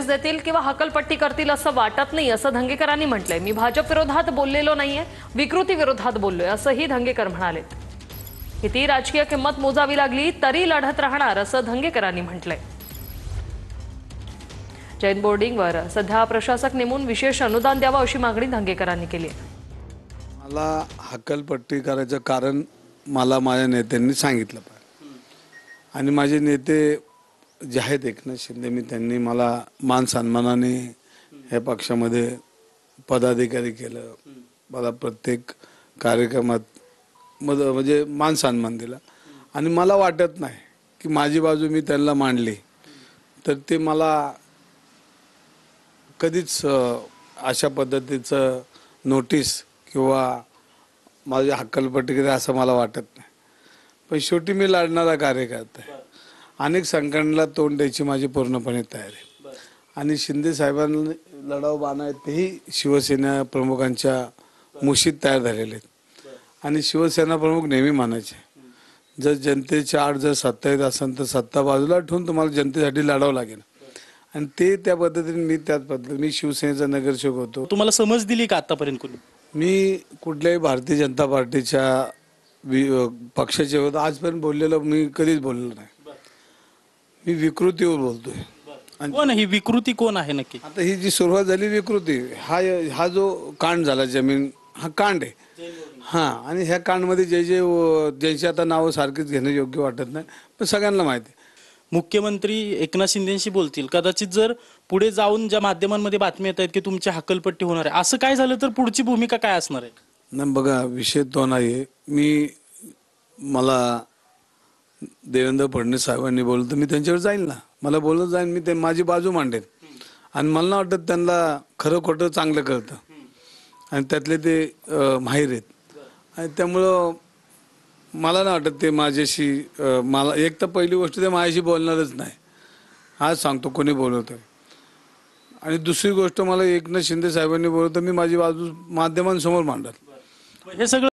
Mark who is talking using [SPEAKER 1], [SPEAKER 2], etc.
[SPEAKER 1] Notice देतील किंवा हकलपट्टी करतील असं वाटत नाही असं धंगेकरांनी म्हटलंय। मी भाजप विरोधात बोललेलो नाहीये, विकृती विरोधात बोललोय असंही धंगेकर म्हणाले। किती राजकीय किंमत मोजावी लागली तरी लढत राहणार असं धंगेकरांनी म्हटलंय। जैन बोर्डिंगवर सध्या प्रशासक नेमून विशेष अनुदान द्यावं अशी मागणी धंगेकरांनी केली आहे।
[SPEAKER 2] मला हकलपट्टी करायचं कारण मला माझ्या नेत्यांनी सांगितलं पाहिजे आणि माझे नेते जे आहेत एकनाथ शिंदे मी त्यांनी मला मान सन्मानाने या पक्षामध्ये पदाधिकारी केलं। मला प्रत्येक कार्यक्रमात म्हणजे मान सन्मान दिला आणि मला वाटत नाही की माझी बाजू मी त्यांना मांडली तर ते मला कधीच अशा पद्धतीचं नोटीस किंवा माझी हक्कलपट्टी करे असं मला वाटत नाही। पण शेवटी मी लढणारा कार्यकर्ता आहे, अनेक संकटांना तोंड द्यायची माझी पूर्णपणे तयारी आहे आणि शिंदे साहेबांना लढाऊ बाण आहेत तेही शिवसेना प्रमुखांच्या मुशीत तयार झालेले आहेत आणि शिवसेना प्रमुख नेहमी मानायचे जर जनतेच्या आड जर सत्ता येत असेल तर सत्ता बाजूला ठेवून तुम्हाला जनतेसाठी लढावं लागेल आणि ते त्या पद्धतीने मी त्याच पद्धतीने मी शिवसेनेचा नगरसेवक होतो।
[SPEAKER 3] तुम्हाला समज दिली का आतापर्यंत कोणी?
[SPEAKER 2] मी कुठल्याही भारतीय जनता पार्टीच्या पक्षाचे होतो आजपर्यंत बोललेलो मी कधीच बोललो नाही। मी विकृतीवर बोलतोय।
[SPEAKER 3] कोण ही विकृती कोण आहे नक्की?
[SPEAKER 2] आता ही जी सुरुवात झाली विकृती हा जो कांड झाला जमीन हा कांड आहे हा आणि ह्या कांडमध्ये ज्यांची आता नावं सारखीच घेणं योग्य वाटत नाही पण सगळ्यांना माहिती आहे।
[SPEAKER 3] मुख्यमंत्री एकनाथ शिंदेशी बोलतील कदाचित जर पुढे जाऊन ज्या माध्यमांमध्ये बातम्या येत आहेत की तुमची हकलपट्टी होणार आहे असं काय झालं तर पुढची भूमिका काय असणार आहे?
[SPEAKER 2] नाही बघा विषय तो नाही मला देवेंद्र फडणवीस साहेबांनी बोललं तर मी त्यांच्यावर जाईल ना, मला बोलत जाईन मी माझी बाजू मांडेन आणि मला नाही वाटत त्यांना खरं खोटं चांगलं कळतं आणि त्यातले ते माहीर आहेत आणि त्यामुळं मला नाही वाटत ते माझ्याशी मला एक तर पहिली गोष्ट ते माझ्याशी बोलणारच नाही आज सांगतो कोणी बोलवतं आणि दुसरी गोष्ट मला एकनाथ शिंदे साहेबांनी बोलवतं मी माझी बाजू माध्यमांसमोर मांडत
[SPEAKER 3] हे सगळं